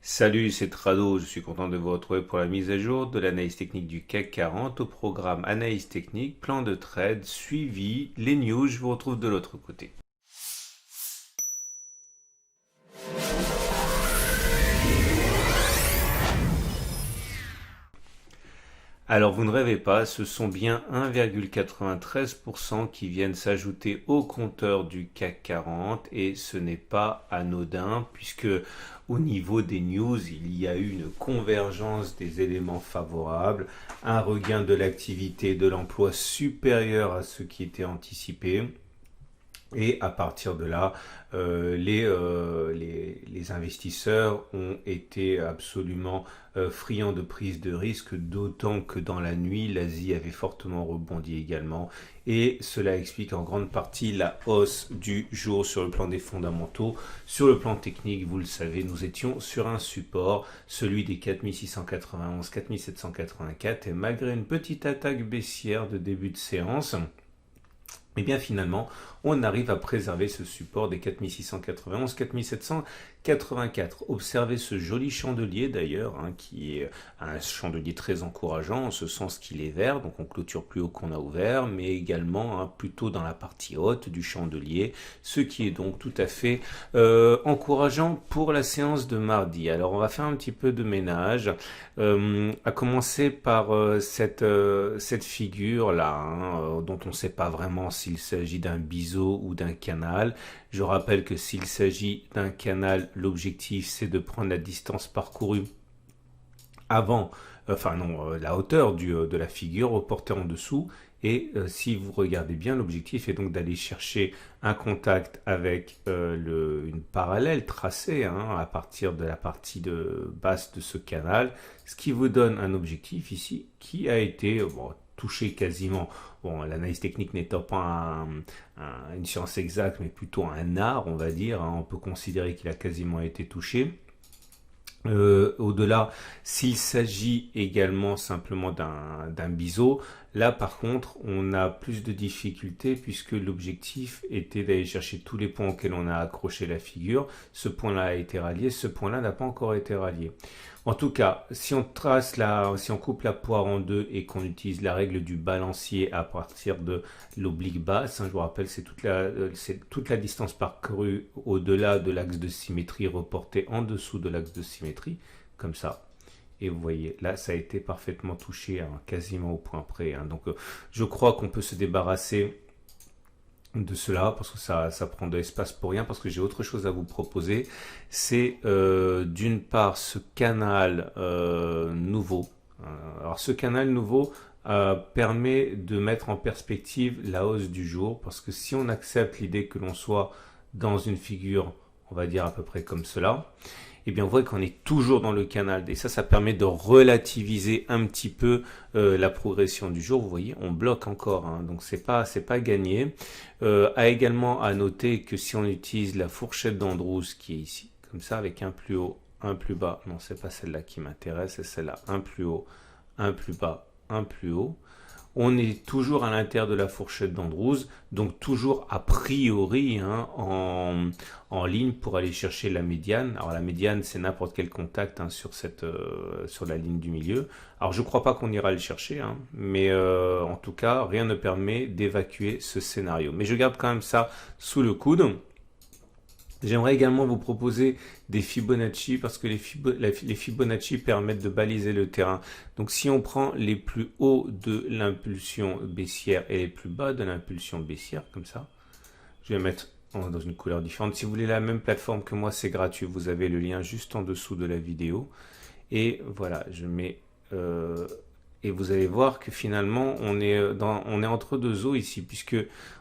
Salut, c'est Trado, je suis content de vous retrouver pour la mise à jour de l'analyse technique du CAC 40 au programme analyse technique, plan de trade, suivi, les news, je vous retrouve de l'autre côté. Alors vous ne rêvez pas, ce sont bien 1,93% qui viennent s'ajouter au compteur du CAC 40 et ce n'est pas anodin puisque au niveau des news, il y a eu une convergence des éléments favorables, un regain de l'activité de l'emploi supérieur à ce qui était anticipé. Et à partir de là, les investisseurs ont été absolument friands de prise de risque, d'autant que dans la nuit, l'Asie avait fortement rebondi également. Et cela explique en grande partie la hausse du jour sur le plan des fondamentaux. Sur le plan technique, vous le savez, nous étions sur un support, celui des 4691-4784. Et malgré une petite attaque baissière de début de séance, et bien finalement, on arrive à préserver ce support des 4691-4784. Observez ce joli chandelier d'ailleurs, qui est un chandelier très encourageant, en ce sens qu'il est vert, donc on clôture plus haut qu'on a ouvert, mais également plutôt dans la partie haute du chandelier, ce qui est donc tout à fait encourageant pour la séance de mardi. Alors on va faire un petit peu de ménage, à commencer par cette figure-là, dont on ne sait pas vraiment s'il s'agit d'un biseau ou d'un canal. Je rappelle que s'il s'agit d'un canal, l'objectif c'est de prendre la distance parcourue avant, la hauteur de la figure reportée en dessous. Et si vous regardez bien, l'objectif est donc d'aller chercher un contact avec une parallèle tracée à partir de la partie basse de ce canal, ce qui vous donne un objectif ici qui a été touché quasiment. Bon, l'analyse technique n'étant pas une science exacte, mais plutôt un art, on va dire. On peut considérer qu'il a quasiment été touché. Au-delà, s'il s'agit également simplement d'un biseau, là par contre on a plus de difficultés puisque l'objectif était d'aller chercher tous les points auxquels on a accroché la figure. Ce point-là a été rallié, ce point-là n'a pas encore été rallié. En tout cas, si on coupe la poire en deux et qu'on utilise la règle du balancier à partir de l'oblique basse, je vous rappelle, c'est toute la distance parcourue au-delà de l'axe de symétrie reportée en dessous de l'axe de symétrie, comme ça. Et vous voyez, là, ça a été parfaitement touché, quasiment au point près. Donc, je crois qu'on peut se débarrasser de cela parce que ça prend de l'espace pour rien, parce que j'ai autre chose à vous proposer. C'est d'une part ce canal nouveau. Alors ce canal nouveau permet de mettre en perspective la hausse du jour, parce que si on accepte l'idée que l'on soit dans une figure, on va dire à peu près comme cela, eh bien, on voit qu'on est toujours dans le canal. Et ça permet de relativiser un petit peu la progression du jour. Vous voyez, on bloque encore, donc c'est pas gagné. Également à noter que si on utilise la fourchette d'Andrews qui est ici, comme ça, avec un plus haut, un plus bas, non, c'est pas celle-là qui m'intéresse, c'est celle-là, un plus haut, un plus bas, un plus haut. On est toujours à l'intérieur de la fourchette d'Andrews, donc toujours a priori en ligne pour aller chercher la médiane. Alors la médiane, c'est n'importe quel contact sur la ligne du milieu. Alors je ne crois pas qu'on ira le chercher, mais en tout cas, rien ne permet d'évacuer ce scénario. Mais je garde quand même ça sous le coude. J'aimerais également vous proposer des Fibonacci, parce que les Fibonacci permettent de baliser le terrain. Donc si on prend les plus hauts de l'impulsion baissière et les plus bas de l'impulsion baissière, comme ça, je vais mettre dans une couleur différente. Si vous voulez la même plateforme que moi, c'est gratuit. Vous avez le lien juste en dessous de la vidéo. Et voilà, je mets... et vous allez voir que finalement, on est entre deux eaux ici, puisque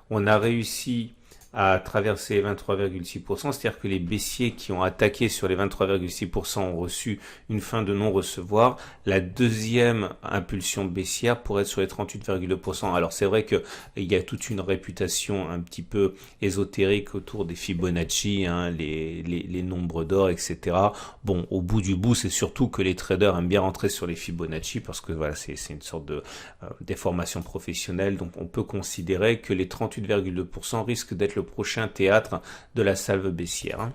on a réussi à traverser les 23,6%, c'est-à-dire que les baissiers qui ont attaqué sur les 23,6% ont reçu une fin de non-recevoir. La deuxième impulsion baissière pourrait être sur les 38,2%. Alors c'est vrai qu'il y a toute une réputation un petit peu ésotérique autour des Fibonacci, les nombres d'or, etc. Bon, au bout du bout, c'est surtout que les traders aiment bien rentrer sur les Fibonacci, parce que voilà, c'est une sorte de déformation professionnelle. Donc on peut considérer que les 38,2% risquent d'être le prochain théâtre de la salve baissière.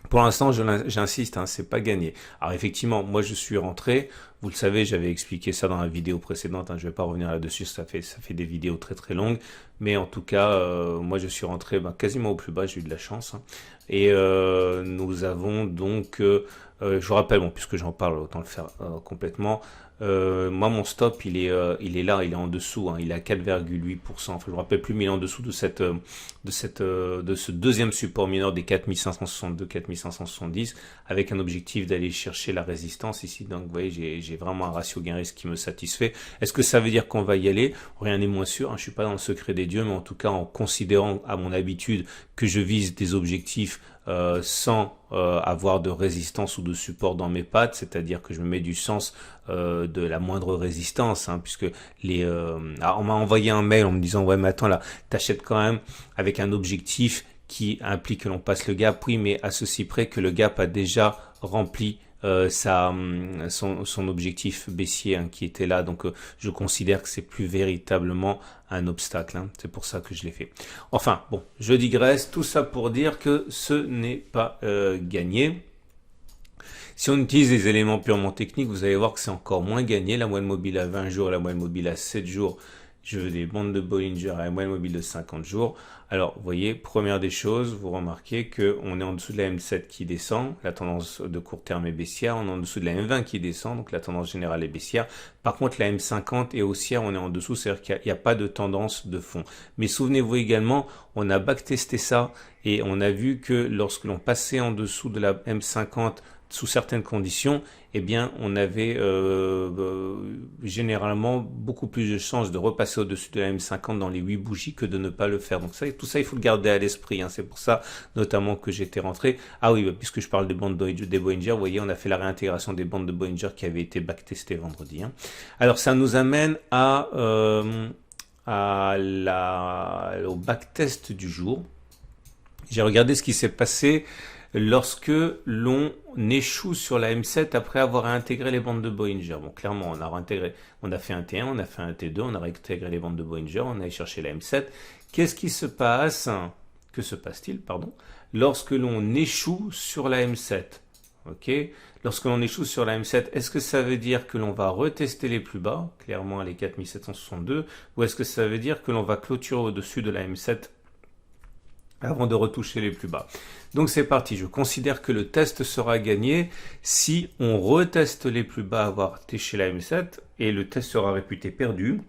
Pour l'instant, j'insiste, hein, c'est pas gagné. Alors effectivement, moi je suis rentré. Vous le savez, j'avais expliqué ça dans la vidéo précédente. Hein, je vais pas revenir là-dessus. Ça fait des vidéos très très longues. Mais en tout cas, moi je suis rentré quasiment au plus bas. J'ai eu de la chance. Hein. Et nous avons donc, je vous rappelle, bon, puisque j'en parle, autant le faire complètement. Moi, mon stop, il est là, il est en dessous, hein, il est à 4,8%. Enfin, je me rappelle plus, mais il est en dessous de de ce deuxième support mineur des 4562-4570, avec un objectif d'aller chercher la résistance ici. Donc, vous voyez, j'ai vraiment un ratio gain-risque qui me satisfait. Est-ce que ça veut dire qu'on va y aller? Rien n'est moins sûr. Hein, je suis pas dans le secret des dieux, mais en tout cas, en considérant à mon habitude que je vise des objectifs sans avoir de résistance ou de support dans mes pattes, c'est-à-dire que je me mets du sens de la moindre résistance, hein, puisque alors on m'a envoyé un mail en me disant ouais mais attends là, t'achètes quand même avec un objectif qui implique que l'on passe le gap, oui mais à ceci près que le gap a déjà rempli son objectif baissier, hein, qui était là, donc je considère que c'est plus véritablement un obstacle, hein. C'est pour ça que je l'ai fait. Enfin bon, je digresse, tout ça pour dire que ce n'est pas gagné. Si on utilise les éléments purement techniques, vous allez voir que c'est encore moins gagné. La moyenne mobile à 20 jours, la moyenne mobile à 7 jours. Je veux des bandes de Bollinger à la moyenne mobile de 50 jours. Alors, vous voyez, première des choses, vous remarquez qu'on est en dessous de la M7 qui descend, la tendance de court terme est baissière, on est en dessous de la M20 qui descend, donc la tendance générale est baissière. Par contre, la M50 est haussière, on est en dessous, c'est-à-dire qu'il n'y a pas de tendance de fond. Mais souvenez-vous également, on a backtesté ça et on a vu que lorsque l'on passait en dessous de la M50, sous certaines conditions, eh bien, on avait généralement beaucoup plus de chances de repasser au-dessus de la M50 dans les 8 bougies que de ne pas le faire. Donc ça, tout ça, il faut le garder à l'esprit. Hein. C'est pour ça, notamment, que j'étais rentré. Ah oui, puisque je parle des bandes des Bollinger, vous voyez, on a fait la réintégration des bandes de Bollinger qui avaient été backtestées vendredi. Hein. Alors, ça nous amène au backtest du jour. J'ai regardé ce qui s'est passé lorsque l'on échoue sur la M7 après avoir intégré les bandes de Bollinger. Bon, clairement, on a fait un T1, on a fait un T2, on a réintégré les bandes de Bollinger, on a allé chercher la M7. Qu'est-ce qui se passe? Que se passe-t-il, pardon, lorsque l'on échoue sur la M7? Ok. Lorsque l'on échoue sur la M7, est-ce que ça veut dire que l'on va retester les plus bas, clairement les 4762, ou est-ce que ça veut dire que l'on va clôturer au-dessus de la M7 avant de retoucher les plus bas? Donc c'est parti, je considère que le test sera gagné si on reteste les plus bas, avoir chez la M7, et le test sera réputé perdu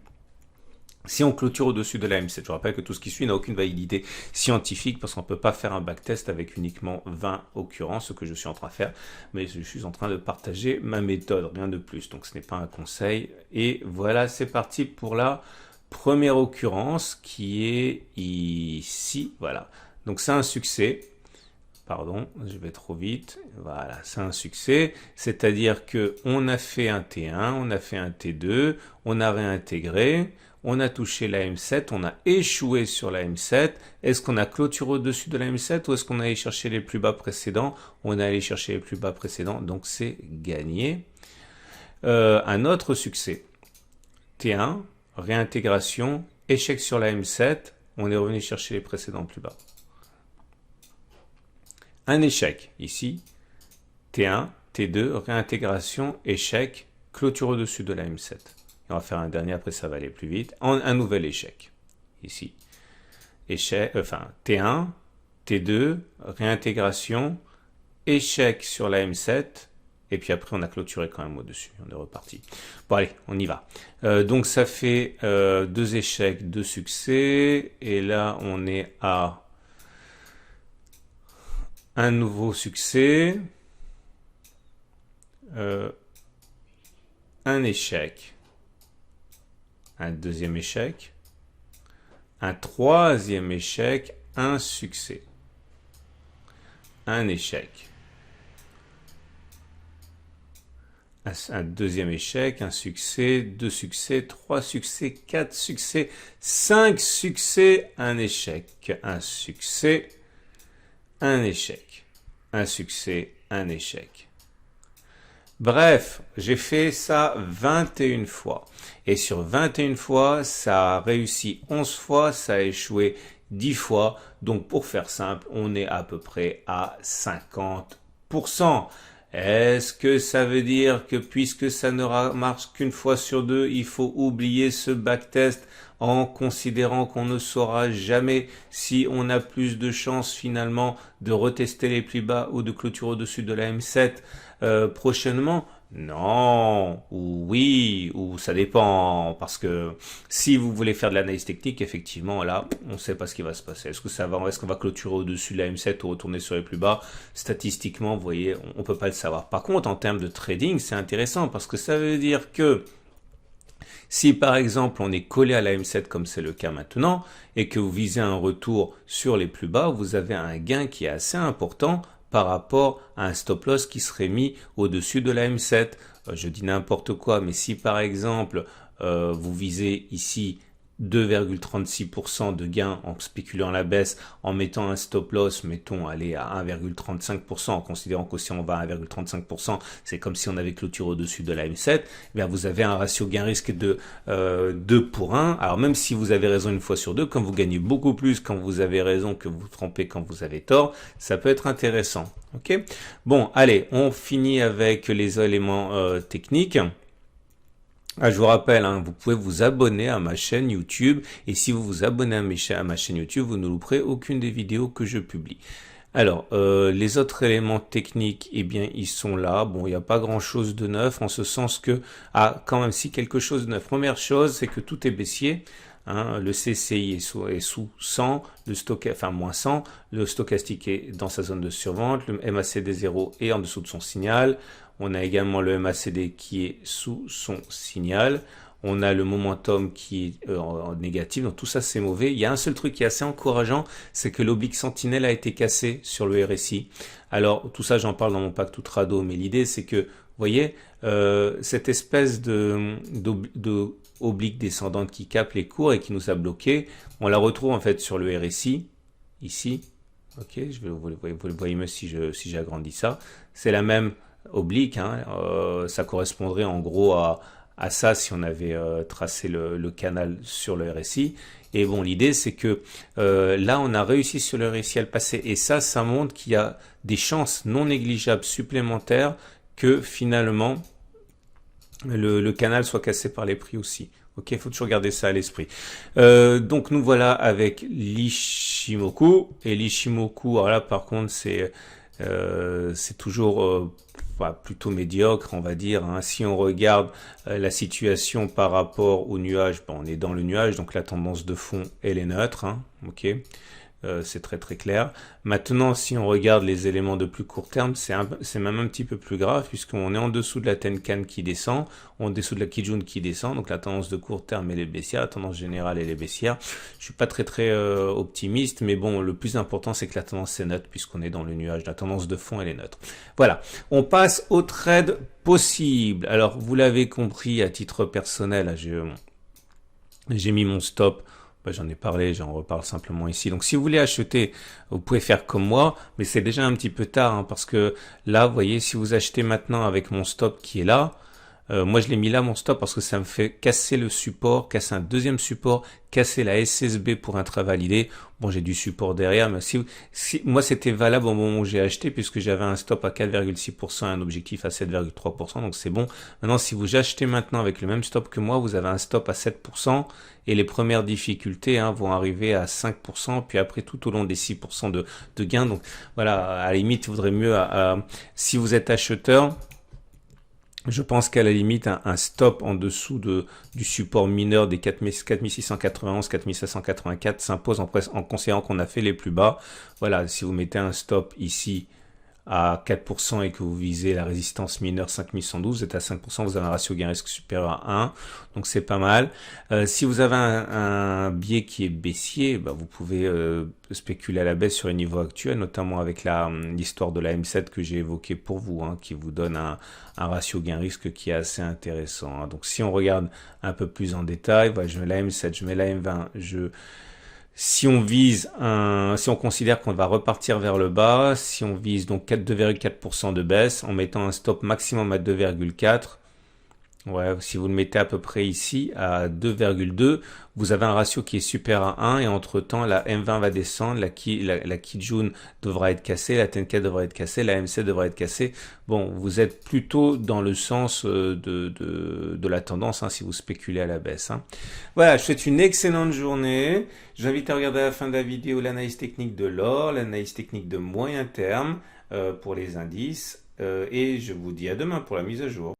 si on clôture au-dessus de la M7. Je rappelle que tout ce qui suit n'a aucune validité scientifique parce qu'on ne peut pas faire un backtest avec uniquement 20 occurrences, ce que je suis en train de faire, mais je suis en train de partager ma méthode, rien de plus, donc ce n'est pas un conseil. Et voilà, c'est parti pour la première occurrence qui est ici, voilà. Donc c'est un succès. Pardon, je vais trop vite. Voilà, c'est un succès. C'est-à-dire que on a fait un T1, on a fait un T2, on a réintégré, on a touché la M7, on a échoué sur la M7. Est-ce qu'on a clôturé au-dessus de la M7 ou est-ce qu'on a allé chercher les plus bas précédents? On a allé chercher les plus bas précédents, donc c'est gagné. Un autre succès. T1, réintégration, échec sur la M7, on est revenu chercher les précédents plus bas. Un échec ici, T1, T2, réintégration, échec, clôture au-dessus de la M7. Et on va faire un dernier, après ça va aller plus vite. Un nouvel échec, ici. Échec, T1, T2, réintégration, échec sur la M7, et puis après on a clôturé quand même au-dessus, on est reparti. Bon allez, on y va. Donc ça fait 2 échecs, 2 succès, et là on est à un nouveau succès, un échec, un deuxième échec, un troisième échec, un succès, un échec, un deuxième échec, un succès, 2 succès, 3 succès, 4 succès, 5 succès, un échec, un succès, un échec, un succès, un échec. Bref, j'ai fait ça 21 fois. Et sur 21 fois, ça a réussi 11 fois, ça a échoué 10 fois. Donc pour faire simple, on est à peu près à 50%. Est-ce que ça veut dire que puisque ça ne marche qu'une fois sur deux, il faut oublier ce backtest en considérant qu'on ne saura jamais si on a plus de chances finalement de retester les plus bas ou de clôturer au-dessus de la M7 prochainement? Non, ou oui, ou ça dépend, parce que si vous voulez faire de l'analyse technique, effectivement, là, on ne sait pas ce qui va se passer. Est-ce qu'on va clôturer au-dessus de la M7 ou retourner sur les plus bas? Statistiquement, vous voyez, on ne peut pas le savoir. Par contre, en termes de trading, c'est intéressant, parce que ça veut dire que si par exemple on est collé à la M7 comme c'est le cas maintenant, et que vous visez un retour sur les plus bas, vous avez un gain qui est assez important par rapport à un stop loss qui serait mis au-dessus de la M7. Je dis n'importe quoi, mais si par exemple vous visez ici 2,36% de gain en spéculant la baisse, en mettant un stop loss, mettons, aller à 1,35%, en considérant que si on va à 1,35%, c'est comme si on avait clôturé au-dessus de la M7, eh bien vous avez un ratio gain-risque de 2 pour 1. Alors même si vous avez raison une fois sur deux, comme vous gagnez beaucoup plus quand vous avez raison que vous vous trompez quand vous avez tort, ça peut être intéressant. Ok. Bon, allez, on finit avec les éléments techniques. Ah, je vous rappelle, hein, vous pouvez vous abonner à ma chaîne YouTube et si vous vous abonnez à ma chaîne YouTube, vous ne louperez aucune des vidéos que je publie. Alors, les autres éléments techniques, eh bien, ils sont là. Bon, il n'y a pas grand-chose de neuf en ce sens que, quand même, si quelque chose de neuf. Première chose, c'est que tout est baissier. Hein, le CCI est sous 100, moins 100, le stochastique est dans sa zone de survente, le MACD 0 est en dessous de son signal. On a également le MACD qui est sous son signal. On a le momentum qui est en négatif. Donc tout ça, c'est mauvais. Il y a un seul truc qui est assez encourageant, c'est que l'oblique sentinelle a été cassé sur le RSI. Alors tout ça, j'en parle dans mon pack tout trado, mais l'idée, c'est que, vous voyez, cette espèce de oblique descendante qui capte les cours et qui nous a bloqué, on la retrouve en fait sur le RSI, ici. Ok, vous le voyez mieux si j'agrandis ça. C'est la même oblique, hein, ça correspondrait en gros à ça si on avait tracé le canal sur le RSI. Et bon, l'idée c'est que là on a réussi sur le RSI à le passer et ça montre qu'il y a des chances non négligeables supplémentaires que finalement le canal soit cassé par les prix aussi. Ok, il faut toujours garder ça à l'esprit. Donc nous voilà avec l'Ishimoku et l'Ishimoku. Alors là par contre c'est toujours plutôt médiocre, on va dire. Hein. Si on regarde la situation par rapport au nuage, bon, on est dans le nuage, donc la tendance de fond, elle est neutre. Hein. Ok, c'est très très clair. Maintenant, si on regarde les éléments de plus court terme, c'est même un petit peu plus grave, puisqu'on est en dessous de la Tenkan qui descend, en dessous de la Kijun qui descend, donc la tendance de court terme elle est baissière, la tendance générale elle est baissière. Je suis pas très très optimiste, mais bon, le plus important c'est que la tendance est neutre, puisqu'on est dans le nuage, la tendance de fond elle est neutre. Voilà, on passe au trade possible. Alors, vous l'avez compris, à titre personnel, j'ai mis mon stop. J'en ai parlé, j'en reparle simplement ici. Donc si vous voulez acheter, vous pouvez faire comme moi, mais c'est déjà un petit peu tard, hein, parce que là, vous voyez, si vous achetez maintenant avec mon stop qui est là, moi je l'ai mis là mon stop parce que ça me fait casser le support, casser un deuxième support, casser la SSB pour intravalidé. Bon, j'ai du support derrière, mais si moi c'était valable au moment où j'ai acheté puisque j'avais un stop à 4,6% et un objectif à 7,3%, donc c'est bon. Maintenant, si vous achetez maintenant avec le même stop que moi, vous avez un stop à 7% et les premières difficultés vont arriver à 5%, puis après tout au long des 6% de gain. Donc voilà, à la limite, il vaudrait mieux, si vous êtes acheteur, je pense qu'à la limite, un stop en dessous du support mineur des 4691, 4784 s'impose en considérant qu'on a fait les plus bas. Voilà, si vous mettez un stop ici à 4% et que vous visez la résistance mineure 5112, vous êtes à 5%, vous avez un ratio gain-risque supérieur à 1, donc c'est pas mal. Si vous avez un biais qui est baissier, vous pouvez spéculer à la baisse sur les niveaux actuels, notamment avec l'histoire de la M7 que j'ai évoquée pour vous, qui vous donne un ratio gain-risque qui est assez intéressant. Donc si on regarde un peu plus en détail, je mets la M7, je mets la M20, si on considère qu'on va repartir vers le bas, si on vise donc 2,4% de baisse en mettant un stop maximum à 2,4, Ouais, si vous le mettez à peu près ici à 2,2, vous avez un ratio qui est super à 1 et entre-temps la M20 va descendre, la Kijun devra être cassée, la Tenka devra être cassée, la MC devra être cassée. Bon, vous êtes plutôt dans le sens de la tendance si vous spéculez à la baisse. Voilà, je vous souhaite une excellente journée. J'invite à regarder à la fin de la vidéo l'analyse technique de l'or, l'analyse technique de moyen terme pour les indices et je vous dis à demain pour la mise à jour.